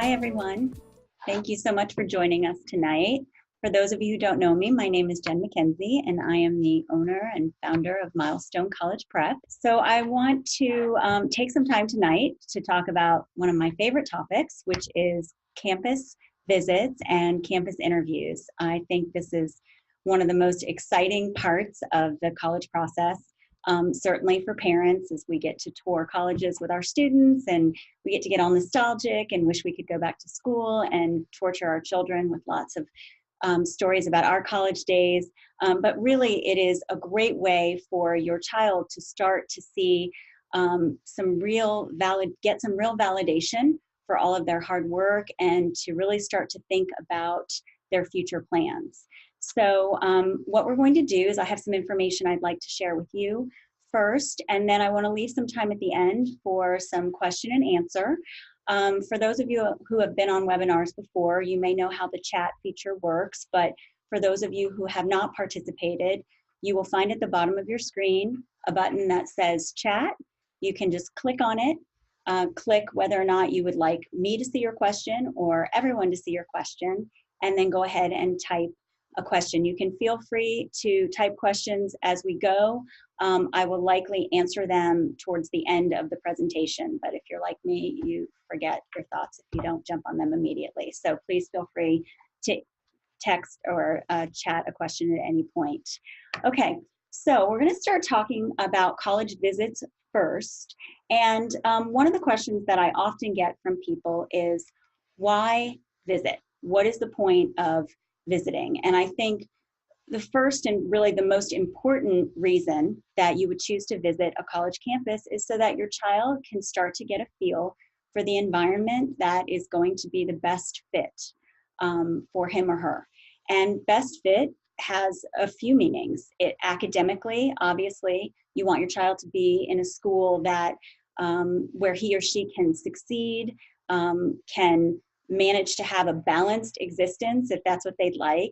Hi, everyone. Thank you so much for joining us tonight. For those of you who don't know me, my name is Jen McKenzie, and I am the owner and founder of Milestone College Prep. So I want to take some time tonight to talk about one of my favorite topics, which is campus visits and campus interviews. I think this is one of the most exciting parts of the college process. Certainly for parents, as we get to tour colleges with our students and we get to get all nostalgic and wish we could go back to school and torture our children with lots of stories about our college days. But really, it is a great way for your child to start to see get some real validation for all of their hard work and to really start to think about their future plans. So what we're going to do is I have some information I'd like to share with you first, and then I want to leave some time at the end for some question and answer. For those of you who have been on webinars before, you may know how the chat feature works, but for those of you who have not participated, you will find at the bottom of your screen a button that says chat. You can just click on it, click whether or not you would like me to see your question or everyone to see your question, and then go ahead and type a question. You can feel free to type questions as we go. I will likely answer them towards the end of the presentation, but if you're like me, you forget your thoughts if you don't jump on them immediately. So please feel free to text or chat a question at any point. Okay, so we're gonna start talking about college visits first. And one of the questions that I often get from people is, why visit? What is the point of visiting? And I think the first and really the most important reason that you would choose to visit a college campus is so that your child can start to get a feel for the environment that is going to be the best fit for him or her. And best fit has a few meanings. Academically, obviously, you want your child to be in a school that where he or she can succeed, can manage to have a balanced existence if that's what they'd like,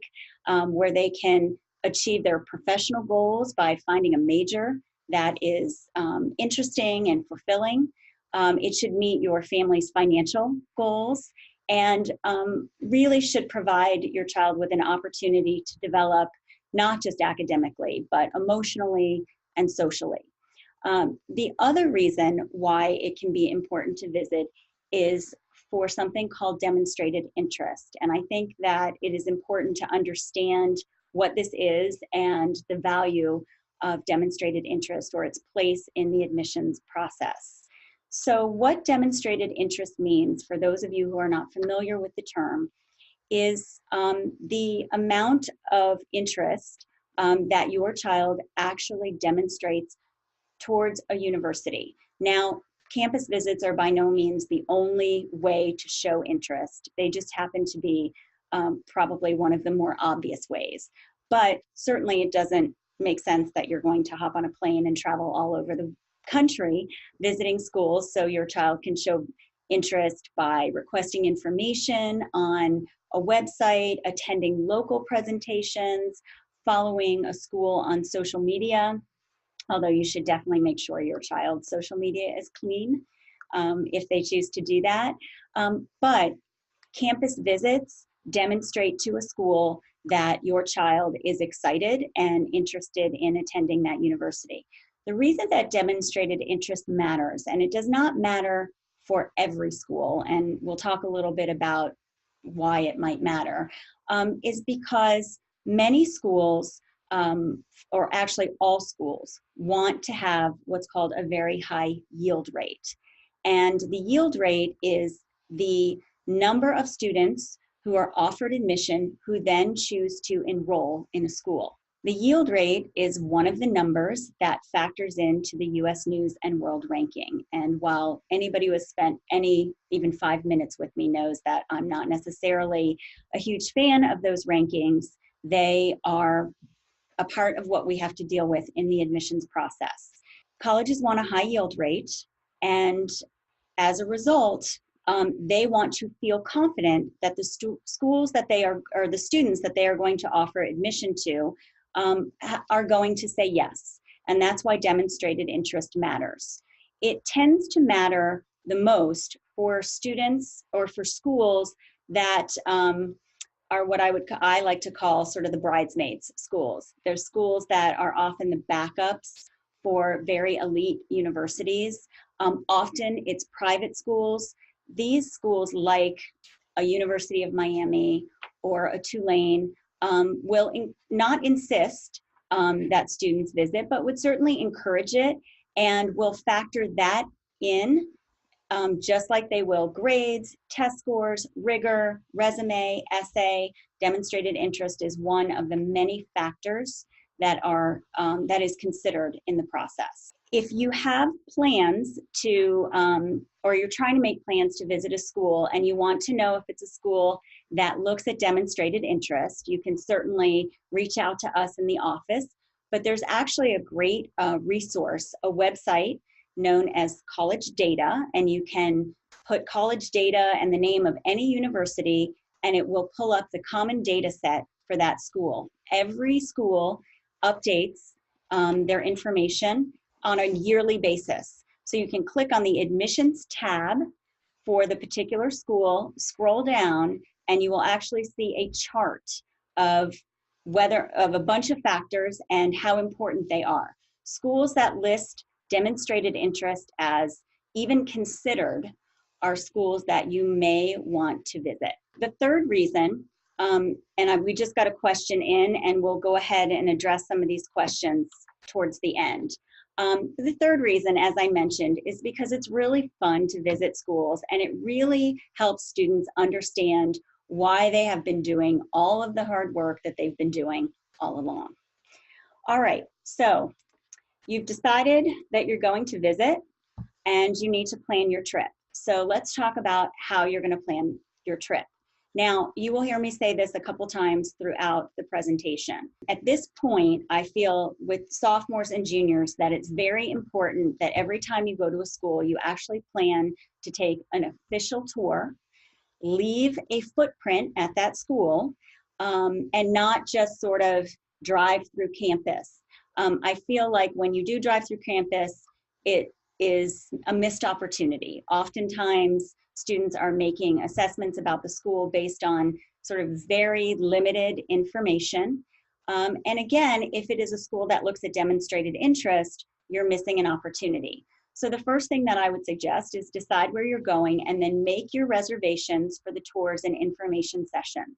where they can achieve their professional goals by finding a major that is interesting and fulfilling. It should meet your family's financial goals and really should provide your child with an opportunity to develop not just academically, but emotionally and socially. The other reason why it can be important to visit is for something called demonstrated interest. And I think that it is important to understand what this is and the value of demonstrated interest or its place in the admissions process. So what demonstrated interest means, for those of you who are not familiar with the term, is the amount of interest that your child actually demonstrates towards a university. Now, campus visits are by no means the only way to show interest. They just happen to be probably one of the more obvious ways. But certainly it doesn't make sense that you're going to hop on a plane and travel all over the country visiting schools, so your child can show interest by requesting information on a website, attending local presentations, following a school on social media. Although you should definitely make sure your child's social media is clean if they choose to do that. But campus visits demonstrate to a school that your child is excited and interested in attending that university. The reason that demonstrated interest matters, and it does not matter for every school, and we'll talk a little bit about why it might matter, is because many schools, or actually all schools, want to have what's called a very high yield rate. And the yield rate is the number of students who are offered admission who then choose to enroll in a school. The yield rate is one of the numbers that factors into the US News and World Ranking. And while anybody who has spent even 5 minutes with me knows that I'm not necessarily a huge fan of those rankings, they are a part of what we have to deal with in the admissions process. Colleges want a high yield rate, and as a result, they want to feel confident that the schools that they are, or the students that they are going to offer admission to are going to say yes. And that's why demonstrated interest matters. It tends to matter the most for students or for schools that are what I like to call sort of the bridesmaids schools. There's schools that are often the backups for very elite universities. Often it's private schools. These schools, like a University of Miami or a Tulane, will not insist that students visit, but would certainly encourage it and will factor that in, just like they will grades, test scores, rigor, resume, essay. Demonstrated interest is one of the many factors that that is considered in the process. If you have plans to, or you're trying to make plans to visit a school and you want to know if it's a school that looks at demonstrated interest, you can certainly reach out to us in the office. But there's actually a great resource, a website known as College Data, and you can put College Data and the name of any university, and it will pull up the common data set for that school. Every school updates their information on a yearly basis. So you can click on the admissions tab for the particular school, scroll down, and you will actually see a chart of a bunch of factors and how important they are. Schools that list demonstrated interest as even considered are schools that you may want to visit. The third reason, we just got a question in, and we'll go ahead and address some of these questions towards the end. The third reason, as I mentioned, is because it's really fun to visit schools, and it really helps students understand why they have been doing all of the hard work that they've been doing all along. All right, so you've decided that you're going to visit and you need to plan your trip. So let's talk about how you're going to plan your trip. Now, you will hear me say this a couple times throughout the presentation. At this point, I feel with sophomores and juniors that it's very important that every time you go to a school, you actually plan to take an official tour, leave a footprint at that school, and not just sort of drive through campus. I feel like when you do drive through campus, it is a missed opportunity. Oftentimes, students are making assessments about the school based on sort of very limited information. And again, if it is a school that looks at demonstrated interest, you're missing an opportunity. So the first thing that I would suggest is decide where you're going and then make your reservations for the tours and information sessions.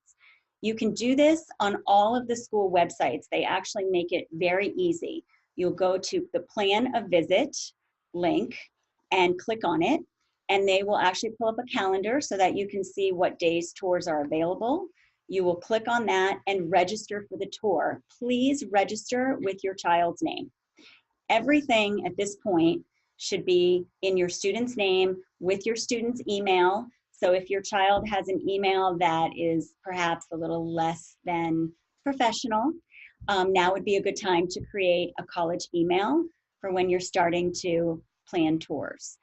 You can do this on all of the school websites. They actually make it very easy. You'll go to the Plan a Visit link and click on it, and they will actually pull up a calendar so that you can see what days tours are available. You will click on that and register for the tour. Please register with your child's name. Everything at this point should be in your student's name with your student's email. So if your child has an email that is perhaps a little less than professional, now would be a good time to create a college email for when you're starting to plan tours.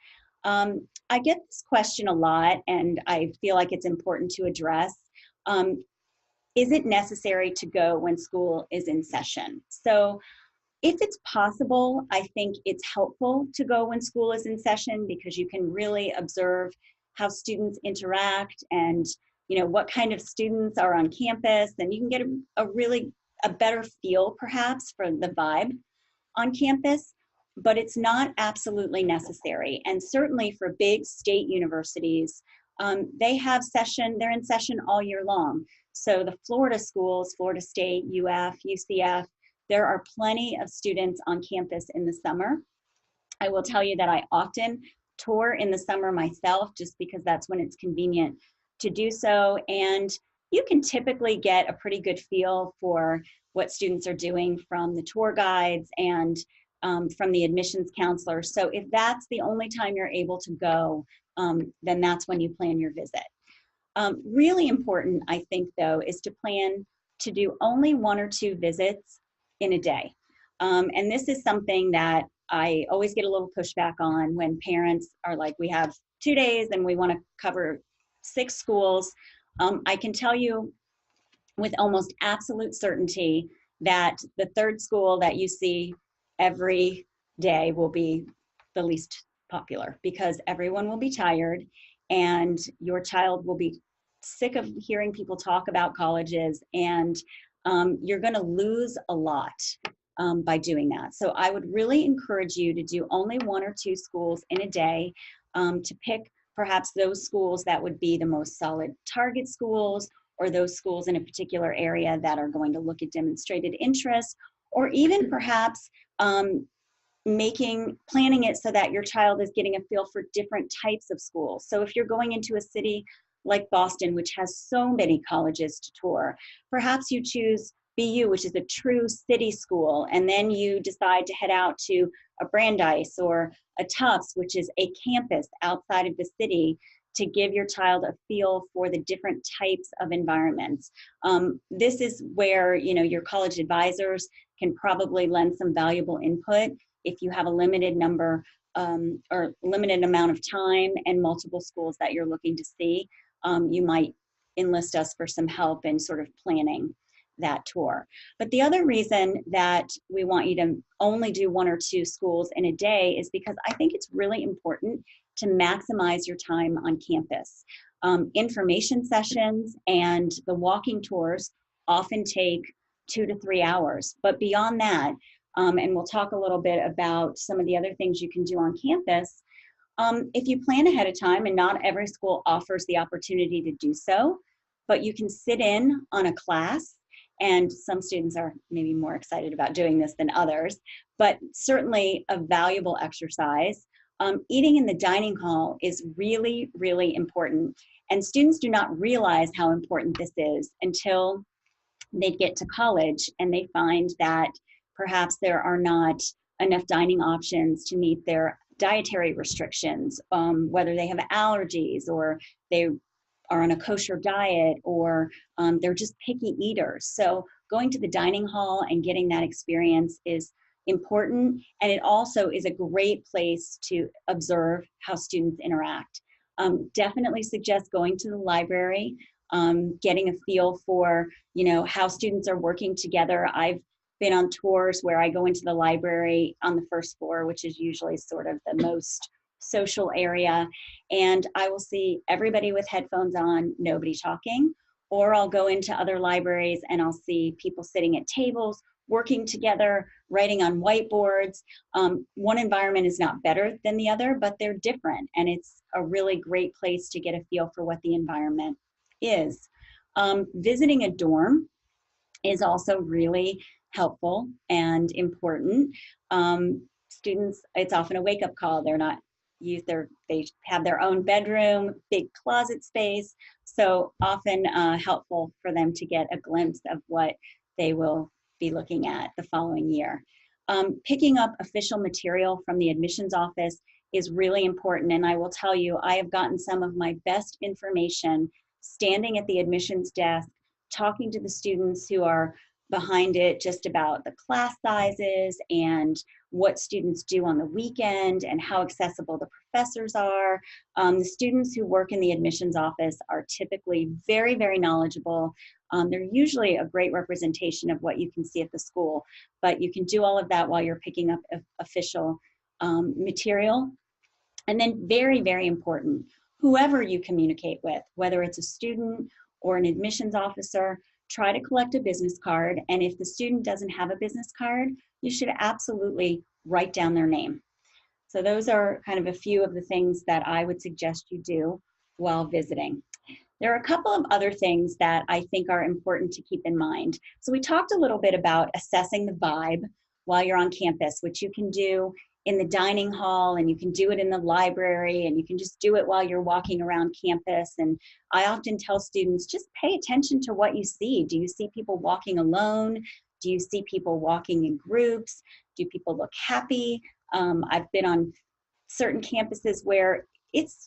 I get this question a lot, and I feel like it's important to address. Is it necessary to go when school is in session? So if it's possible, I think it's helpful to go when school is in session because you can really observe how students interact and what kind of students are on campus, and you can get a better feel perhaps for the vibe on campus. But it's not absolutely necessary. And certainly for big state universities, they're in session all year long. So the Florida schools, Florida State, UF, UCF, there are plenty of students on campus in the summer. I will tell you that I often tour in the summer myself just because that's when it's convenient to do so. And you can typically get a pretty good feel for what students are doing from the tour guides and from the admissions counselor. So if that's the only time you're able to go, then that's when you plan your visit. Really important, I think, though, is to plan to do only 1 or 2 visits in a day. And this is something that I always get a little pushback on when parents are like, we have 2 days and we want to cover 6 schools. I can tell you with almost absolute certainty that the third school that you see every day will be the least popular because everyone will be tired and your child will be sick of hearing people talk about colleges, and you're going to lose a lot by doing that. So I would really encourage you to do only 1 or 2 schools in a day, to pick perhaps those schools that would be the most solid target schools, or those schools in a particular area that are going to look at demonstrated interest, or even perhaps planning it so that your child is getting a feel for different types of schools. So if you're going into a city like Boston, which has so many colleges to tour, perhaps you choose BU, which is a true city school, and then you decide to head out to a Brandeis or a Tufts, which is a campus outside of the city, to give your child a feel for the different types of environments. This is where, you know, your college advisors can probably lend some valuable input. If you have a limited number or limited amount of time and multiple schools that you're looking to see, you might enlist us for some help in sort of planning that tour. But the other reason that we want you to only do 1 or 2 schools in a day is because I think it's really important to maximize your time on campus. Information sessions and the walking tours often take 2 to 3 hours, but beyond that, and we'll talk a little bit about some of the other things you can do on campus. If you plan ahead of time, and not every school offers the opportunity to do so, but you can sit in on a class, and some students are maybe more excited about doing this than others, but certainly a valuable exercise. Eating in the dining hall is really, really important, and students do not realize how important this is until they get to college and they find that perhaps there are not enough dining options to meet their dietary restrictions, whether they have allergies or they are on a kosher diet, or they're just picky eaters. So going to the dining hall and getting that experience is important, and it also is a great place to observe how students interact. Definitely suggest going to the library, getting a feel for, you know, how students are working together. I've been on tours where I go into the library on the first floor, which is usually sort of the most social area, and I will see everybody with headphones on, nobody talking. Or I'll go into other libraries and I'll see people sitting at tables, working together, writing on whiteboards. One environment is not better than the other, but they're different, and it's a really great place to get a feel for what the environment is. Visiting a dorm is also really helpful and important. Students, it's often a wake-up call. They're not used, they have their own bedroom, big closet space, so often helpful for them to get a glimpse of what they will be looking at the following year. Picking up official material from the admissions office is really important, and I will tell you, I have gotten some of my best information standing at the admissions desk, talking to the students who are behind it, just about the class sizes and what students do on the weekend and how accessible the professors are. The students who work in the admissions office are typically very, very knowledgeable. They're usually a great representation of what you can see at the school, but you can do all of that while you're picking up official material. And then very, very important, whoever you communicate with, whether it's a student or an admissions officer, try to collect a business card. And if the student doesn't have a business card, you should absolutely write down their name. So those are kind of a few of the things that I would suggest you do while visiting. There are a couple of other things that I think are important to keep in mind. So we talked a little bit about assessing the vibe while you're on campus, which you can do in the dining hall, and you can do it in the library, and you can just do it while you're walking around campus. And I often tell students, just pay attention to what you see. Do you see people walking alone? Do you see people walking in groups? Do people look happy? I've been on certain campuses where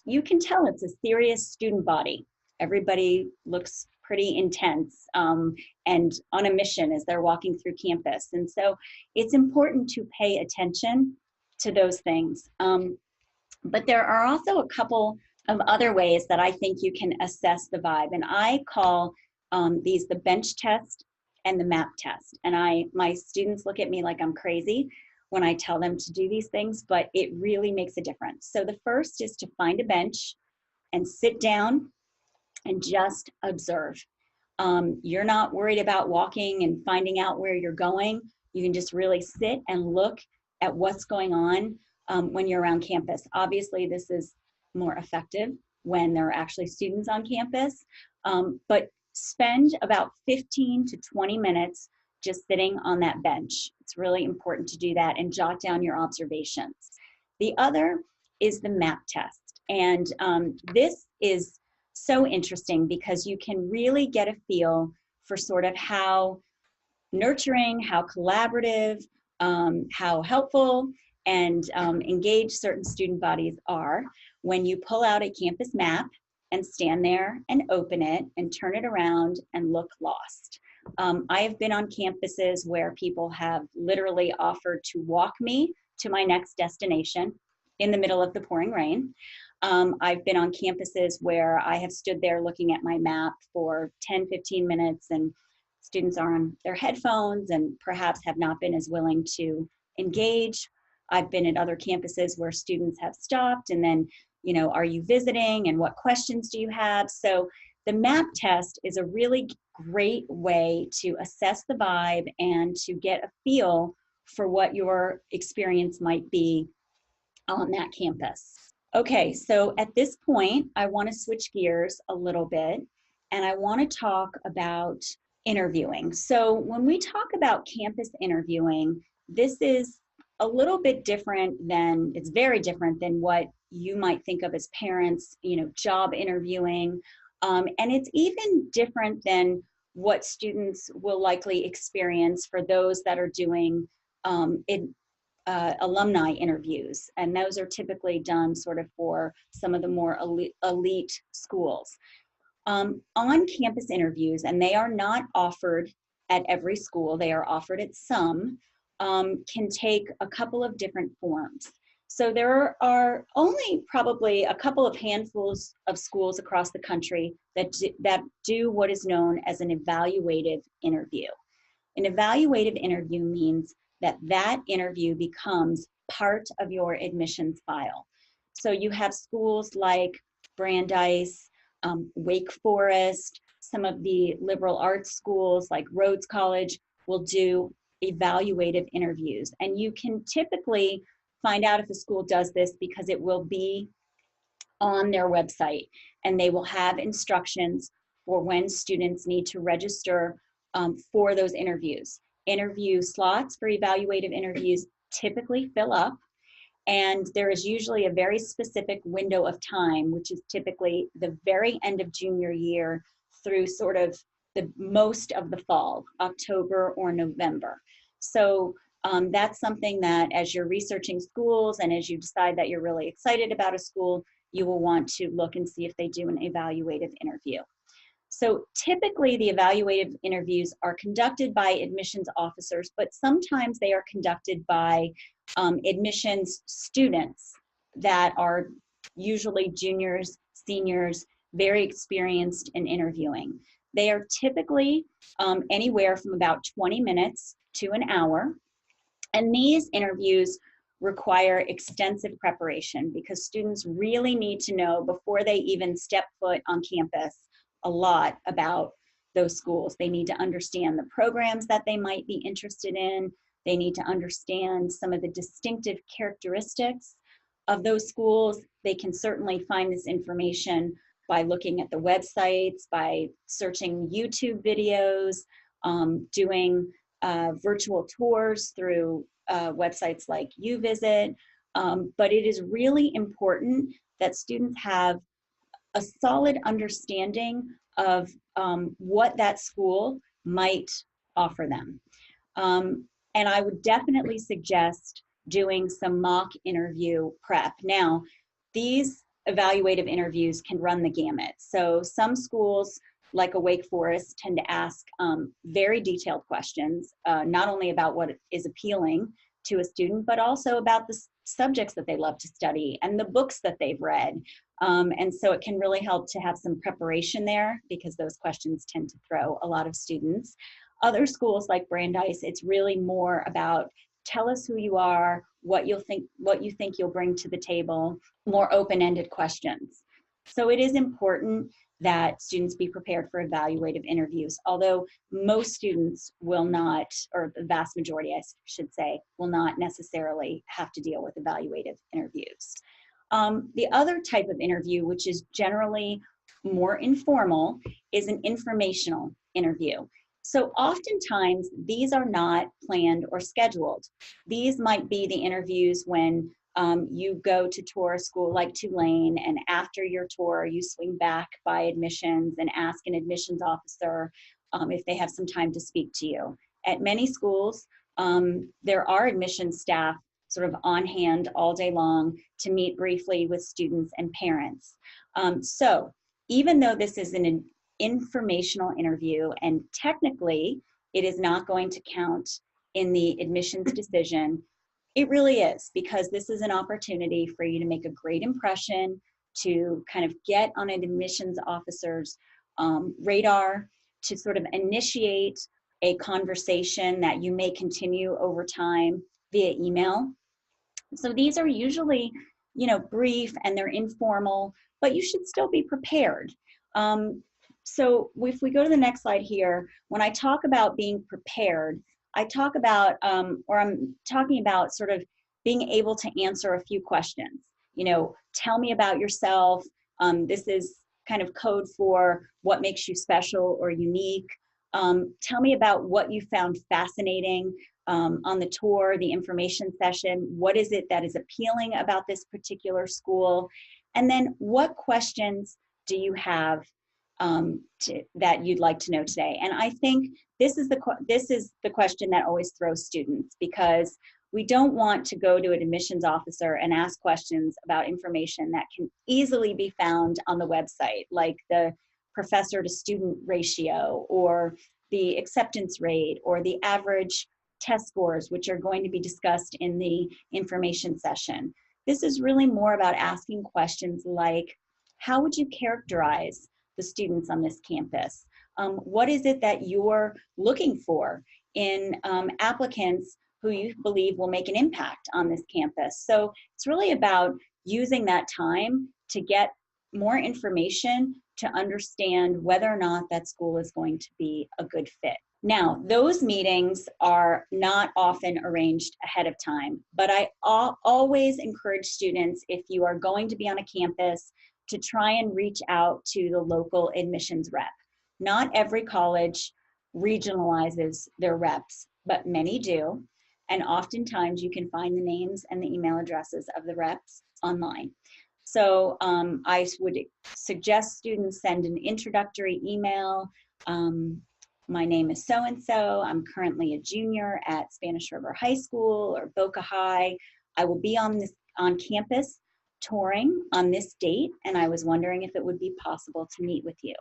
you can tell it's a serious student body. Everybody looks pretty intense and on a mission as they're walking through campus. And so it's important to pay attention to those things. But there are also a couple of other ways that I think you can assess the vibe. And I call these the bench test and the map test. And my students look at me like I'm crazy when I tell them to do these things, but it really makes a difference. So the first is to find a bench and sit down and just observe. You're not worried about walking and finding out where you're going. You can just really sit and look at what's going on when you're around campus. Obviously, this is more effective when there are actually students on campus, but spend about 15 to 20 minutes just sitting on that bench. It's really important to do that and jot down your observations. The other is the MAP test. And this is so interesting because you can really get a feel for sort of how nurturing, how collaborative, how helpful and engaged certain student bodies are when you pull out a campus map and stand there and open it and turn it around and look lost. I have been on campuses where people have literally offered to walk me to my next destination in the middle of the pouring rain. I've been on campuses where I have stood there looking at my map for 10, 15 minutes and students are on their headphones and perhaps have not been as willing to engage. I've been at other campuses where students have stopped and then, you know, are you visiting and what questions do you have? So the MAP test is a really great way to assess the vibe and to get a feel for what your experience might be on that campus. Okay, so at this point, I want to switch gears a little bit and I want to talk about interviewing. So when we talk about campus interviewing, this is a little bit different than, it's very different than what you might think of as parents, you know, job interviewing. And it's even different than what students will likely experience for those that are doing alumni interviews. And those are typically done sort of for some of the more elite schools. On-campus interviews, and they are not offered at every school, they are offered at some, can take a couple of different forms. So there are only probably a couple of handfuls of schools across the country that do what is known as an evaluative interview. An evaluative interview means that that interview becomes part of your admissions file. So you have schools like Brandeis, Wake Forest, some of the liberal arts schools like Rhodes College will do evaluative interviews. And you can typically find out if a school does this because it will be on their website and they will have instructions for when students need to register for those interviews. Interview slots for evaluative interviews typically fill up, and there is usually a very specific window of time, which is typically the very end of junior year through sort of the most of the fall, October or November. So that's something that as you're researching schools and as you decide that you're really excited about a school, you will want to look and see if they do an evaluative interview. So typically the evaluative interviews are conducted by admissions officers, but sometimes they are conducted by admissions students that are usually juniors, seniors, very experienced in interviewing. They are typically anywhere from about 20 minutes to an hour. And these interviews require extensive preparation because students really need to know before they even step foot on campus a lot about those schools. They need to understand the programs that they might be interested in. They need to understand some of the distinctive characteristics of those schools. They can certainly find this information by looking at the websites, by searching YouTube videos, doing virtual tours through websites like UVisit. But it is really important that students have a solid understanding of what that school might offer them. And I would definitely suggest doing some mock interview prep. Now, these evaluative interviews can run the gamut. So some schools, like a Wake Forest, tend to ask very detailed questions, not only about what is appealing to a student, but also about the subjects that they love to study and the books that they've read. And so it can really help to have some preparation there because those questions tend to throw a lot of students. Other schools like Brandeis, it's really more about tell us who you are, what you think you'll bring to the table, more open-ended questions. So it is important that students be prepared for evaluative interviews, although most students will not, or the vast majority, I should say, will not necessarily have to deal with evaluative interviews. The other type of interview, which is generally more informal, is an informational interview. So oftentimes, these are not planned or scheduled. These might be the interviews when you go to tour a school like Tulane, and after your tour, you swing back by admissions and ask an admissions officer if they have some time to speak to you. At many schools, there are admissions staff sort of on hand all day long to meet briefly with students and parents. So even though this is an informational interview, and technically it is not going to count in the admissions decision, it really is, because this is an opportunity for you to make a great impression, to kind of get on an admissions officer's radar, to sort of initiate a conversation that you may continue over time via email. So these are usually, brief, and they're informal, but you should still be prepared. So if we go to the next slide here, when I talk about being prepared, I talk about, or I'm talking about sort of being able to answer a few questions. Tell me about yourself. This is kind of code for what makes you special or unique. Tell me about what you found fascinating on the tour, the information session. What is it that is appealing about this particular school? And then what questions do you have that you'd like to know today? And I think this is the question that always throws students, because we don't want to go to an admissions officer and ask questions about information that can easily be found on the website, like the professor to student ratio, or the acceptance rate, or the average test scores, which are going to be discussed in the information session. This is really more about asking questions like, how would you characterize the students on this campus? What is it that you're looking for in applicants who you believe will make an impact on this campus? So it's really about using that time to get more information to understand whether or not that school is going to be a good fit. Now, those meetings are not often arranged ahead of time, but I always encourage students, if you are going to be on a campus, to try and reach out to the local admissions rep. Not every college regionalizes their reps, but many do. And oftentimes you can find the names and the email addresses of the reps online. So I would suggest students send an introductory email. My name is so-and-so. I'm currently a junior at Spanish River High School or Boca High. I will be on campus touring on this date, and I was wondering if it would be possible to meet with you.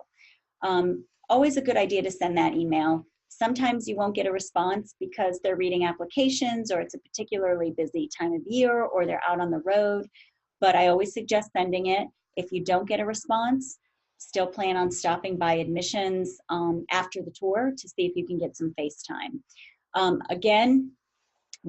Always a good idea to send that email. Sometimes you won't get a response because they're reading applications, or it's a particularly busy time of year, or they're out on the road, but I always suggest sending it. If you don't get a response, still plan on stopping by admissions after the tour to see if you can get some FaceTime. Again,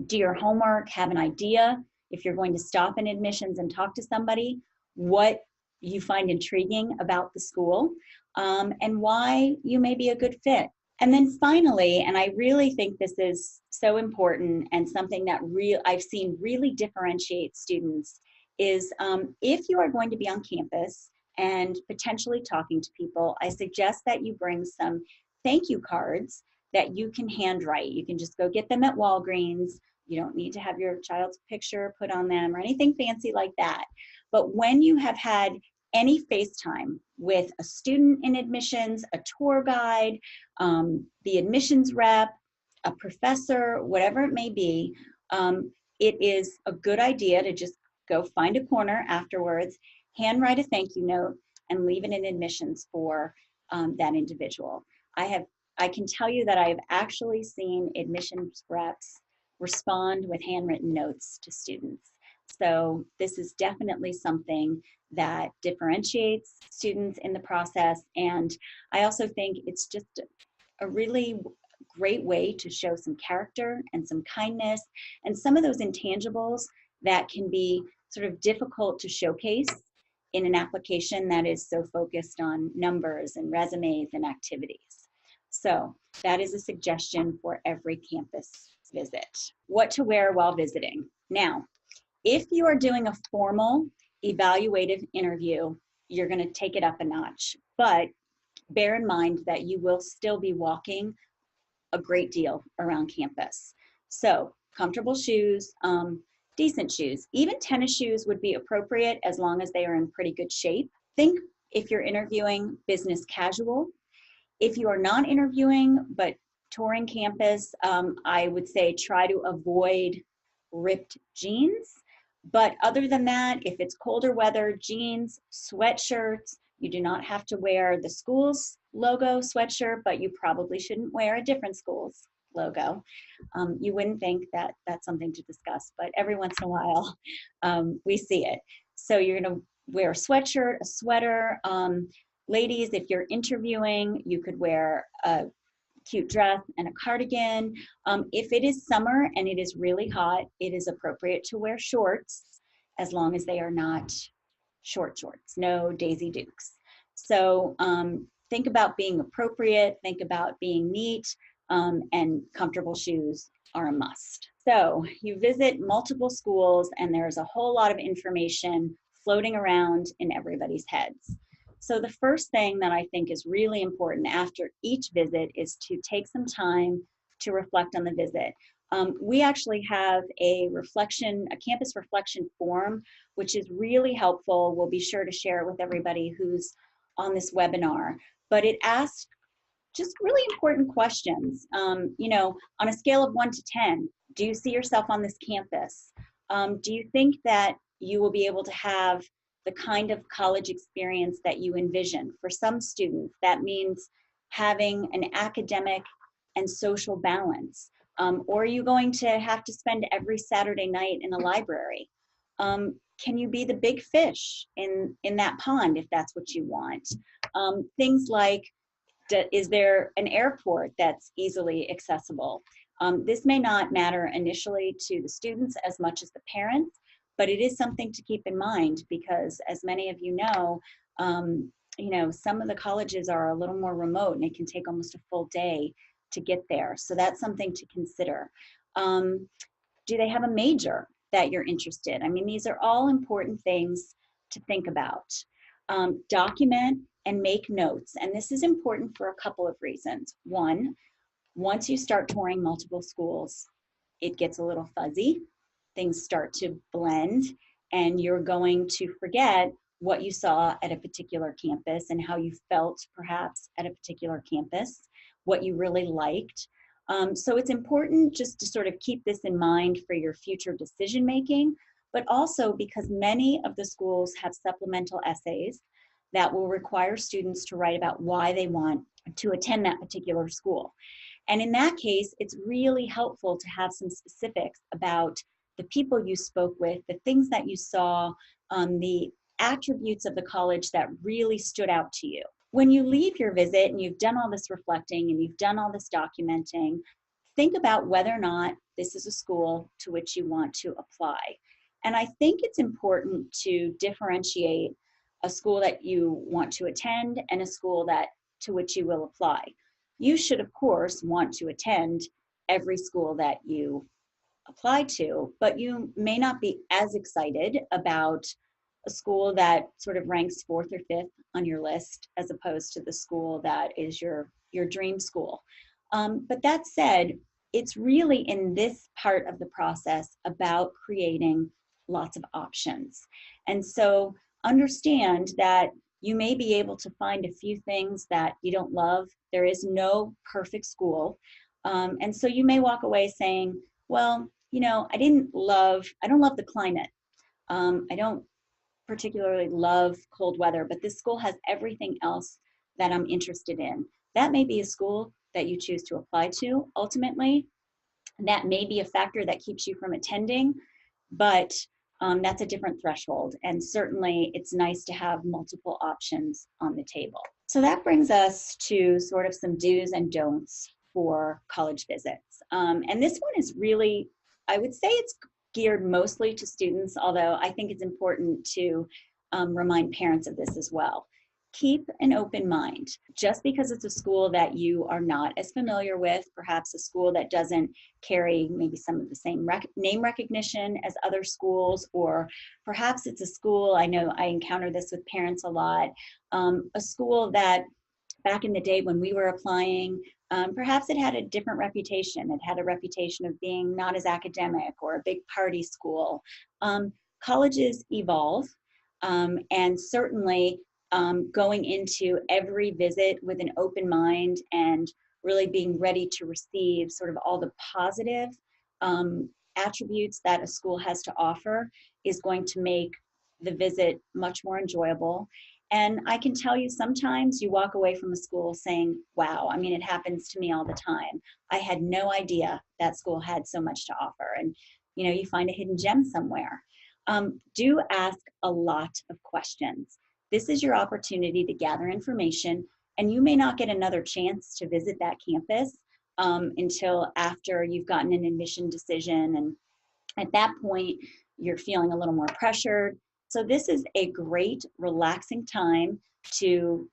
do your homework, have an idea if you're going to stop in admissions and talk to somebody, what you find intriguing about the school, and why you may be a good fit. And then finally, and I really think this is so important and something that I've seen really differentiate students, is if you are going to be on campus and potentially talking to people, I suggest that you bring some thank you cards that you can handwrite. You can just go get them at Walgreens. You don't need to have your child's picture put on them or anything fancy like that. But when you have had any FaceTime with a student in admissions, a tour guide, the admissions rep, a professor, whatever it may be, it is a good idea to just go find a corner afterwards, handwrite a thank you note, and leave it in admissions for that individual. I can tell you that I have actually seen admissions reps respond with handwritten notes to students. So this is definitely something that differentiates students in the process. And I also think it's just a really great way to show some character and some kindness and some of those intangibles that can be sort of difficult to showcase in an application that is so focused on numbers and resumes and activities. So that is a suggestion for every campus visit. What to wear while visiting. Now, if you are doing a formal evaluative interview, you're going to take it up a notch, but bear in mind that you will still be walking a great deal around campus. So comfortable shoes, decent shoes, even tennis shoes would be appropriate as long as they are in pretty good shape. Think if you're interviewing business casual. If you are not interviewing but touring campus, I would say try to avoid ripped jeans. But other than that, if it's colder weather, jeans, sweatshirts, you do not have to wear the school's logo sweatshirt, but you probably shouldn't wear a different school's logo. You wouldn't think that that's something to discuss, but every once in a while we see it. So you're going to wear a sweatshirt, a sweater. Ladies, if you're interviewing, you could wear a cute dress and a cardigan. If it is summer and it is really hot, it is appropriate to wear shorts as long as they are not short shorts, no Daisy Dukes. So think about being appropriate, think about being neat, and comfortable shoes are a must. So you visit multiple schools and there's a whole lot of information floating around in everybody's heads. So the first thing that I think is really important after each visit is to take some time to reflect on the visit. We actually have a campus reflection form, which is really helpful. We'll be sure to share it with everybody who's on this webinar. But it asks just really important questions. You know, on a scale of 1 to 10, do you see yourself on this campus? Do you think that you will be able to have the kind of college experience that you envision? For some students, that means having an academic and social balance. Or are you going to have to spend every Saturday night in a library? Can you be the big fish in that pond if that's what you want? Things like, is there an airport that's easily accessible? This may not matter initially to the students as much as the parents, but it is something to keep in mind because, as many of you know, some of the colleges are a little more remote and it can take almost a full day to get there. So that's something to consider. Do they have a major that you're interested in? I mean, these are all important things to think about. Document and make notes. And this is important for a couple of reasons. One, once you start touring multiple schools, it gets a little fuzzy. Things start to blend and you're going to forget what you saw at a particular campus and how you felt perhaps at a particular campus, what you really liked. So it's important just to sort of keep this in mind for your future decision making, but also because many of the schools have supplemental essays that will require students to write about why they want to attend that particular school. And in that case, it's really helpful to have some specifics about the people you spoke with, the things that you saw, the attributes of the college that really stood out to you. When you leave your visit and you've done all this reflecting and you've done all this documenting, think about whether or not this is a school to which you want to apply. And I think it's important to differentiate a school that you want to attend and a school to which you will apply. You should, of course, want to attend every school that you apply to, but you may not be as excited about a school that sort of ranks 4th or 5th on your list as opposed to the school that is your dream school. But that said, it's really in this part of the process about creating lots of options. And so understand that you may be able to find a few things that you don't love. There is no perfect school. And so you may walk away saying, well, you know, I don't love the climate. I don't particularly love cold weather, but this school has everything else that I'm interested in. That may be a school that you choose to apply to ultimately. That may be a factor that keeps you from attending, but that's a different threshold. And certainly it's nice to have multiple options on the table. So that brings us to sort of some do's and don'ts for college visits. And this one is really, I would say it's geared mostly to students, although I think it's important to remind parents of this as well. Keep an open mind. Just because it's a school that you are not as familiar with, perhaps a school that doesn't carry maybe some of the same name recognition as other schools, or perhaps it's a school, I know I encounter this with parents a lot, a school that back in the day when we were applying, perhaps it had a different reputation. It had a reputation of being not as academic or a big party school. Colleges evolve, and certainly going into every visit with an open mind and really being ready to receive sort of all the positive attributes that a school has to offer is going to make the visit much more enjoyable. And I can tell you, sometimes you walk away from a school saying, wow, I mean, it happens to me all the time. I had no idea that school had so much to offer. And, you know, you find a hidden gem somewhere. Do ask a lot of questions. This is your opportunity to gather information, and you may not get another chance to visit that campus until after you've gotten an admission decision. And at that point, you're feeling a little more pressured. So this is a great, relaxing time to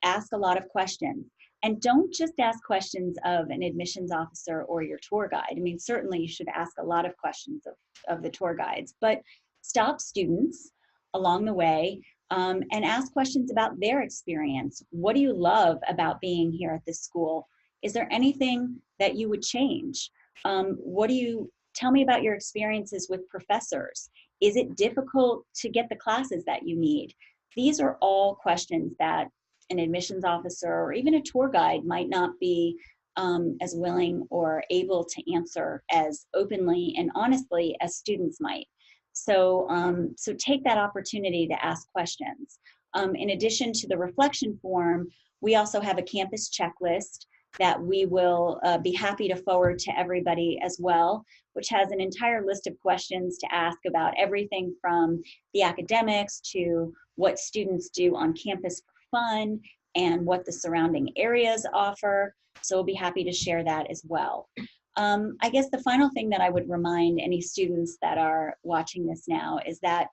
ask a lot of questions. And don't just ask questions of an admissions officer or your tour guide. I mean, certainly you should ask a lot of questions of the tour guides, but stop students along the way and ask questions about their experience. What do you love about being here at this school? Is there anything that you would change? Tell me about your experiences with professors. Is it difficult to get the classes that you need? These are all questions that an admissions officer or even a tour guide might not be as willing or able to answer as openly and honestly as students might. So, so take that opportunity to ask questions. In addition to the reflection form, we also have a campus checklist that we will be happy to forward to everybody as well, which has an entire list of questions to ask about everything from the academics to what students do on campus for fun and what the surrounding areas offer. So we'll be happy to share that as well. I guess the final thing that I would remind any students that are watching this now is that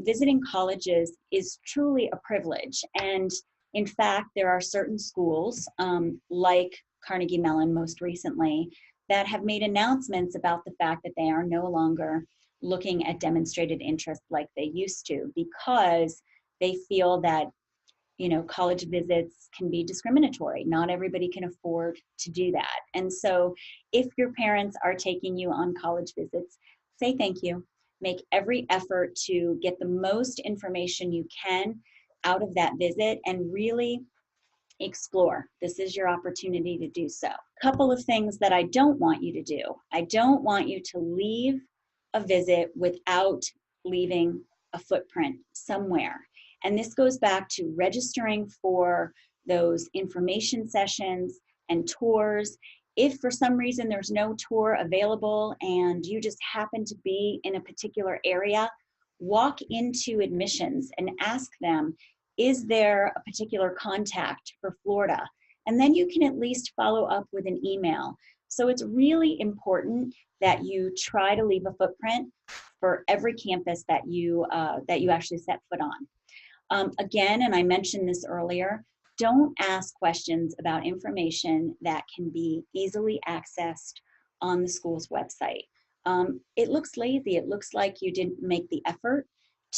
visiting colleges is truly a privilege. And in fact, there are certain schools, like Carnegie Mellon most recently, that have made announcements about the fact that they are no longer looking at demonstrated interest like they used to, because they feel that, you know, college visits can be discriminatory. Not everybody can afford to do that. And so if your parents are taking you on college visits, say thank you. Make every effort to get the most information you can out of that visit and really explore. This is your opportunity to do so. A couple of things that I don't want you to do. I don't want you to leave a visit without leaving a footprint somewhere. And this goes back to registering for those information sessions and tours. If for some reason there's no tour available and you just happen to be in a particular area, walk into admissions and ask them, is there a particular contact for Florida? And then you can at least follow up with an email. So it's really important that you try to leave a footprint for every campus that you actually set foot on. Again, and I mentioned this earlier, don't ask questions about information that can be easily accessed on the school's website. It looks lazy. It looks like you didn't make the effort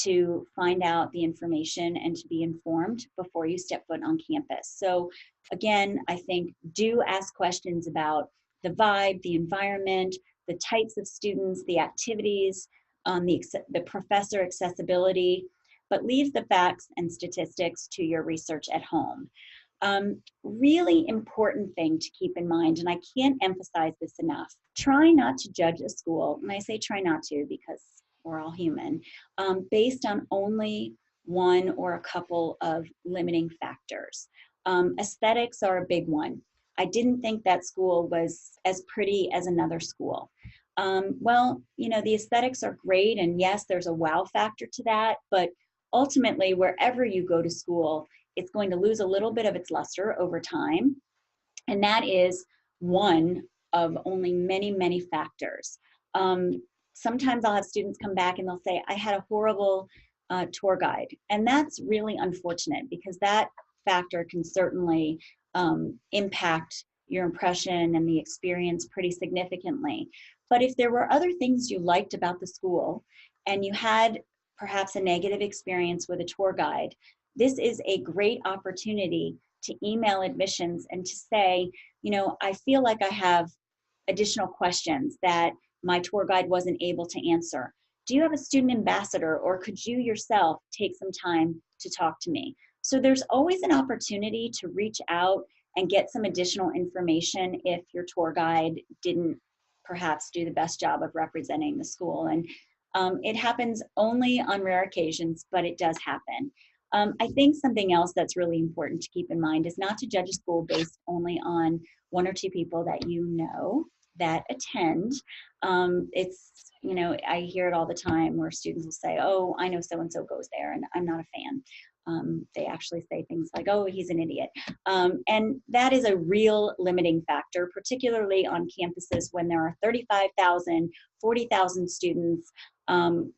to find out the information and to be informed before you step foot on campus. So again, I think do ask questions about the vibe, the environment, the types of students, the activities, the professor accessibility, but leave the facts and statistics to your research at home. Really important thing to keep in mind, and I can't emphasize this enough, try not to judge a school, and I say try not to because we're all human, based on only one or a couple of limiting factors. Aesthetics are a big one. I didn't think that school was as pretty as another school. Well, you know, the aesthetics are great, and yes, there's a wow factor to that, but ultimately, wherever you go to school, it's going to lose a little bit of its luster over time, and that is one of only many, many factors. Sometimes I'll have students come back and they'll say, I had a horrible tour guide. And that's really unfortunate because that factor can certainly impact your impression and the experience pretty significantly. But if there were other things you liked about the school and you had perhaps a negative experience with a tour guide, this is a great opportunity to email admissions and to say, you know, I feel like I have additional questions that my tour guide wasn't able to answer. Do you have a student ambassador, or could you yourself take some time to talk to me? So there's always an opportunity to reach out and get some additional information if your tour guide didn't perhaps do the best job of representing the school. And it happens only on rare occasions, but it does happen. I think something else that's really important to keep in mind is not to judge a school based only on one or two people that you know that attend. It's, you know, I hear it all the time where students will say, oh, I know so-and-so goes there and I'm not a fan. They actually say things like, oh, he's an idiot. And that is a real limiting factor, particularly on campuses when there are 35,000, 40,000 students.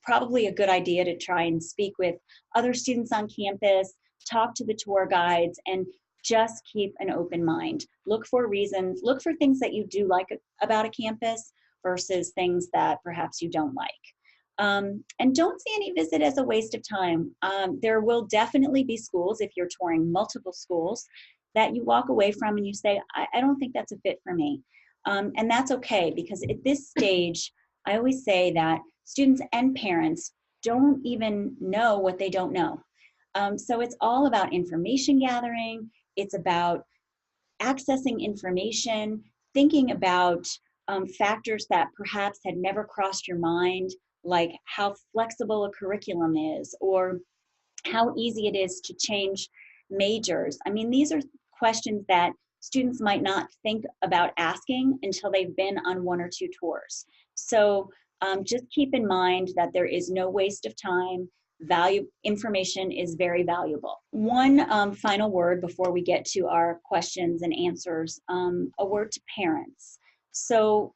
Probably a good idea to try and speak with other students on campus, talk to the tour guides, and just keep an open mind. Look for reasons, look for things that you do like about a campus versus things that perhaps you don't like. And don't see any visit as a waste of time. There will definitely be schools, if you're touring multiple schools, that you walk away from and you say, I don't think that's a fit for me. And that's okay, because at this stage, I always say that students and parents don't even know what they don't know. So it's all about information gathering. It's about accessing information, thinking about factors that perhaps had never crossed your mind, like how flexible a curriculum is, or how easy it is to change majors. I mean, these are questions that students might not think about asking until they've been on one or two tours. So just keep in mind that there is no waste of time. Information is very valuable. One final word before we get to our questions and answers, a word to parents. So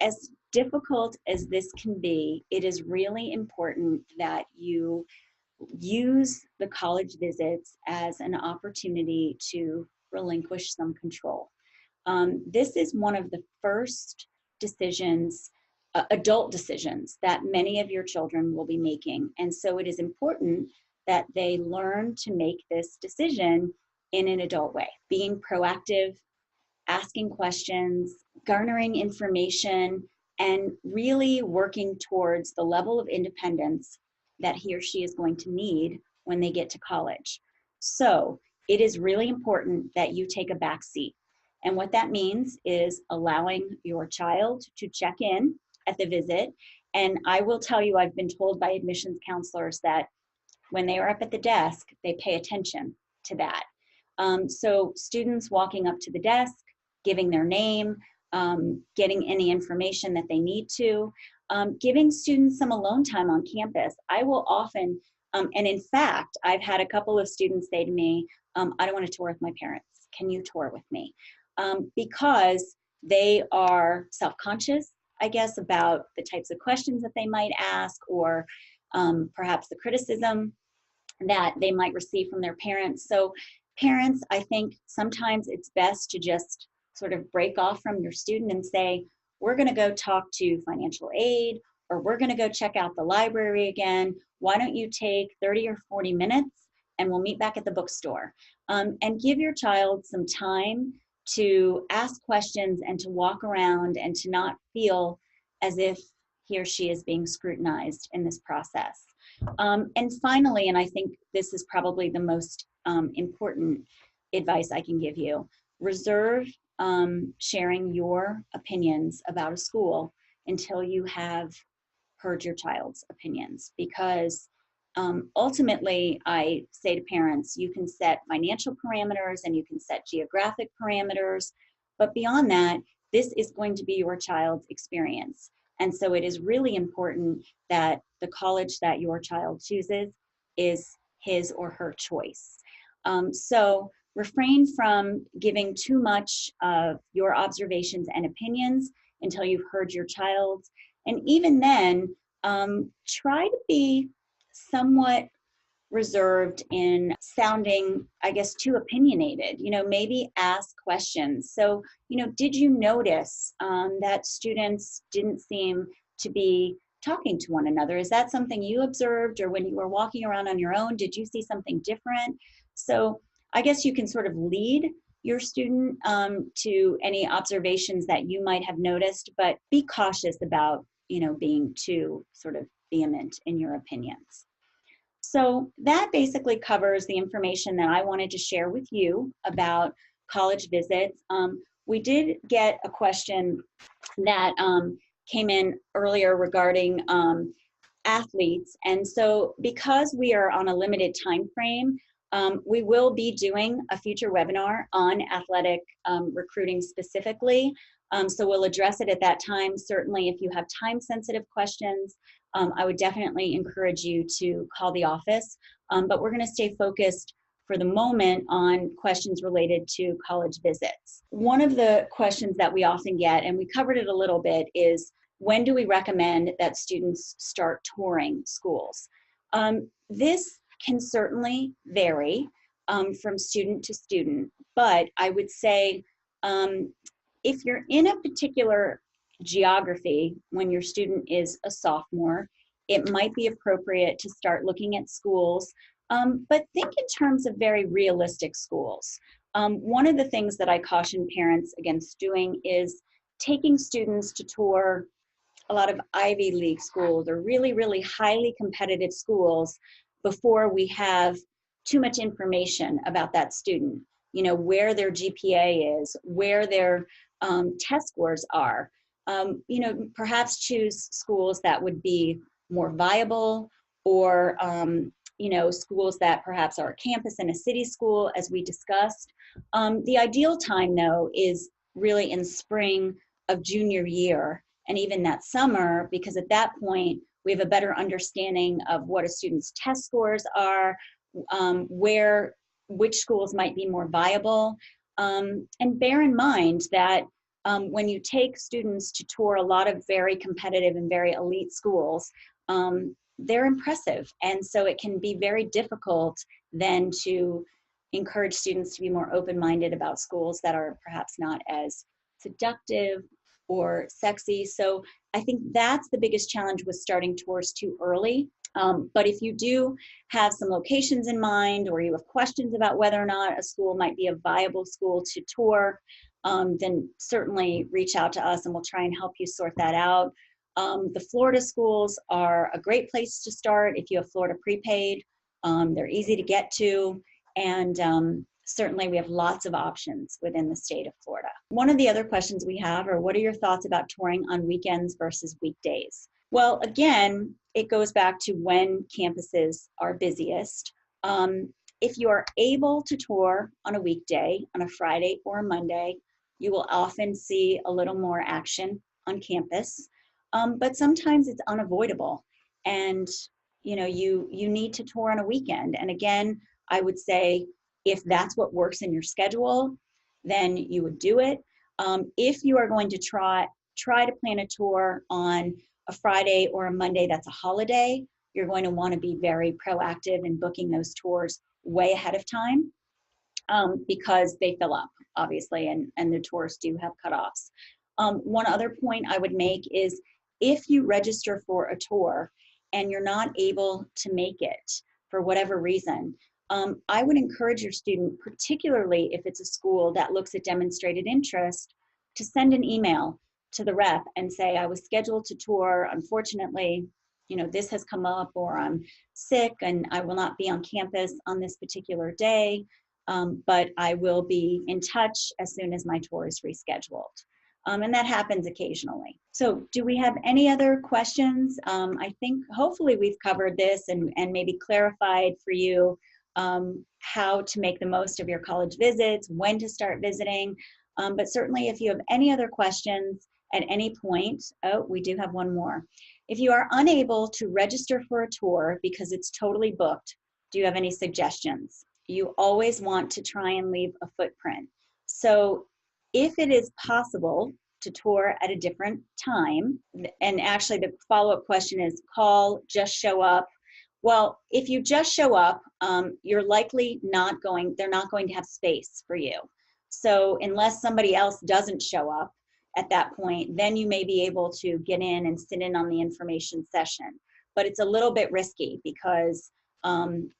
as difficult as this can be, it is really important that you use the college visits as an opportunity to relinquish some control. This is one of the first decisions, adult decisions, that many of your children will be making. And so it is important that they learn to make this decision in an adult way, being proactive, asking questions, garnering information, and really working towards the level of independence that he or she is going to need when they get to college. So it is really important that you take a back seat. And what that means is allowing your child to check in at the visit. And I will tell you, I've been told by admissions counselors that when they are up at the desk, they pay attention to that. So students walking up to the desk, giving their name, getting any information that they need to, giving students some alone time on campus. I will often, and in fact, I've had a couple of students say to me, I don't want to tour with my parents. Can you tour with me? Because they are self-conscious, I guess, about the types of questions that they might ask, or perhaps the criticism that they might receive from their parents. So parents, I think sometimes it's best to just sort of break off from your student and say, we're going to go talk to financial aid, or we're going to go check out the library again. Why don't you take 30 or 40 minutes and we'll meet back at the bookstore? And give your child some time to ask questions and to walk around and to not feel as if he or she is being scrutinized in this process. And finally, and I think this is probably the most important advice I can give you, reserve sharing your opinions about a school until you have heard your child's opinions. Because ultimately, I say to parents, you can set financial parameters and you can set geographic parameters, but beyond that, this is going to be your child's experience. And so it is really important that the college that your child chooses is his or her choice. So refrain from giving too much of your observations and opinions until you've heard your child's. And even then, try to be somewhat reserved in sounding, I guess, too opinionated. Maybe ask questions. So, did you notice that students didn't seem to be talking to one another? Is that something you observed, or when you were walking around on your own, did you see something different? So I guess you can sort of lead your student to any observations that you might have noticed, but be cautious about, being too sort of vehement in your opinions. So that basically covers the information that I wanted to share with you about college visits. We did get a question that came in earlier regarding athletes. And so because we are on a limited time frame, we will be doing a future webinar on athletic recruiting specifically. So we'll address it at that time. Certainly, if you have time-sensitive questions, I would definitely encourage you to call the office. But we're going to stay focused for the moment on questions related to college visits. One of the questions that we often get, and we covered it a little bit, is when do we recommend that students start touring schools? This can certainly vary from student to student, but I would say if you're in a particular geography when your student is a sophomore, it might be appropriate to start looking at schools, but think in terms of very realistic schools. One of the things that I caution parents against doing is taking students to tour a lot of Ivy League schools or really, really highly competitive schools before we have too much information about that student, where their GPA is, where their test scores are. Perhaps choose schools that would be more viable, or schools that perhaps are a campus in a city school, as we discussed. The ideal time, though, is really in spring of junior year, and even that summer, because at that point we have a better understanding of what a student's test scores are, which schools might be more viable. And bear in mind that when you take students to tour a lot of very competitive and very elite schools, they're impressive. And so it can be very difficult then to encourage students to be more open-minded about schools that are perhaps not as seductive or sexy. So I think that's the biggest challenge with starting tours too early. But if you do have some locations in mind, or you have questions about whether or not a school might be a viable school to tour, then certainly reach out to us and we'll try and help you sort that out. The Florida schools are a great place to start if you have Florida prepaid. They're easy to get to, and certainly we have lots of options within the state of Florida. One of the other questions we have are, what are your thoughts about touring on weekends versus weekdays? Well, again, it goes back to when campuses are busiest. If you are able to tour on a weekday, on a Friday or a Monday, you will often see a little more action on campus. But sometimes it's unavoidable, and you need to tour on a weekend. And again, I would say if that's what works in your schedule, then you would do it. If you are going to try to plan a tour on a Friday or a Monday that's a holiday, you're going to want to be very proactive in booking those tours way ahead of time, because they fill up, obviously, and the tours do have cutoffs. One other point I would make is, if you register for a tour and you're not able to make it for whatever reason, I would encourage your student, particularly if it's a school that looks at demonstrated interest, to send an email to the rep and say, I was scheduled to tour, unfortunately, this has come up, or I'm sick and I will not be on campus on this particular day, but I will be in touch as soon as my tour is rescheduled. And that happens occasionally. So do we have any other questions? I think hopefully we've covered this and maybe clarified for you how to make the most of your college visits, when to start visiting. But certainly if you have any other questions at any point, oh, we do have one more. If you are unable to register for a tour because it's totally booked, do you have any suggestions? You always want to try and leave a footprint. So if it is possible to tour at a different time, and actually the follow-up question is call, just show up, Well, if you just show up, you're likely they're not going to have space for you. So unless somebody else doesn't show up at that point, then you may be able to get in and sit in on the information session. But it's a little bit risky because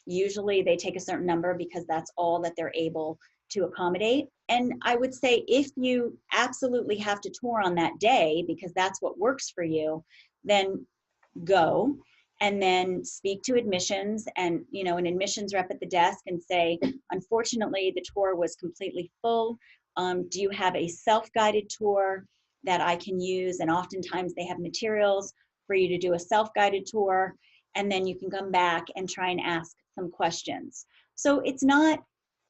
usually they take a certain number because that's all that they're able to accommodate. And I would say if you absolutely have to tour on that day because that's what works for you, then go and then speak to admissions and an admissions rep at the desk and say, unfortunately the tour was completely full. Do you have a self-guided tour that I can use? And oftentimes they have materials for you to do a self-guided tour, and then you can come back and try and ask some questions. So it's not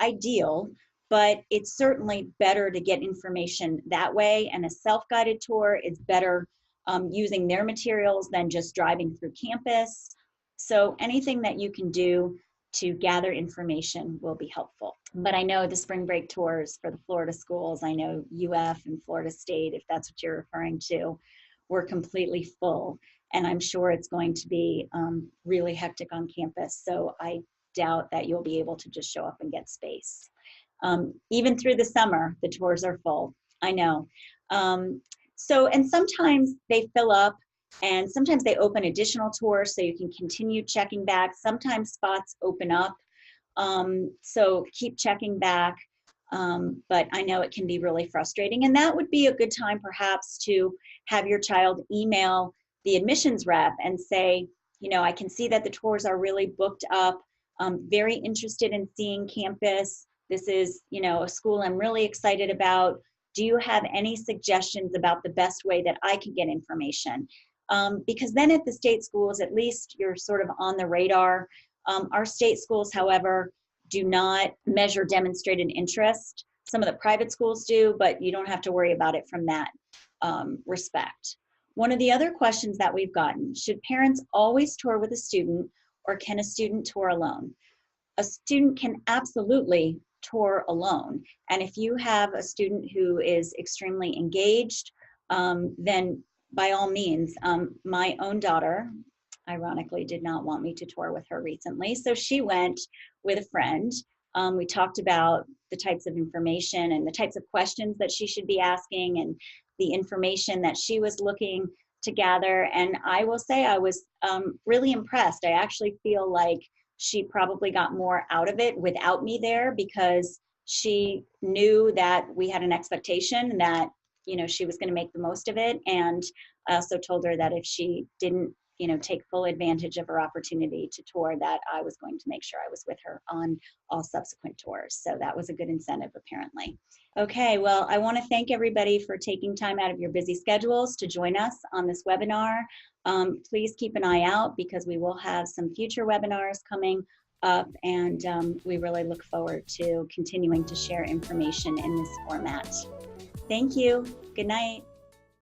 ideal, but it's certainly better to get information that way, and a self-guided tour is better using their materials than just driving through campus. So anything that you can do to gather information will be helpful. But I know the spring break tours for the Florida schools, I know UF and Florida State, if that's what you're referring to, were completely full. And I'm sure it's going to be really hectic on campus. So I doubt that you'll be able to just show up and get space. Even through the summer, the tours are full, I know. And sometimes they fill up, and sometimes they open additional tours so you can continue checking back. Sometimes spots open up, so keep checking back. But I know it can be really frustrating, and that would be a good time perhaps to have your child email the admissions rep and say, I can see that the tours are really booked up. Very interested in seeing campus. This is, a school I'm really excited about. Do you have any suggestions about the best way that I can get information? Because then at the state schools, at least you're sort of on the radar. Our state schools, however, do not measure demonstrated interest. Some of the private schools do, but you don't have to worry about it from that respect. One of the other questions that we've gotten, should parents always tour with a student, or can a student tour alone? A student can absolutely tour alone. And if you have a student who is extremely engaged, then by all means, my own daughter, ironically, did not want me to tour with her recently. So she went with a friend. We talked about the types of information and the types of questions that she should be asking and the information that she was looking to gather. And I will say I was really impressed. I actually feel like she probably got more out of it without me there, because she knew that we had an expectation that, she was going to make the most of it. And I also told her that if she didn't, take full advantage of her opportunity to tour, that I was going to make sure I was with her on all subsequent tours. So that was a good incentive, apparently. Okay, well, I want to thank everybody for taking time out of your busy schedules to join us on this webinar. Please keep an eye out, because we will have some future webinars coming up, and we really look forward to continuing to share information in this format. Thank you. Good night.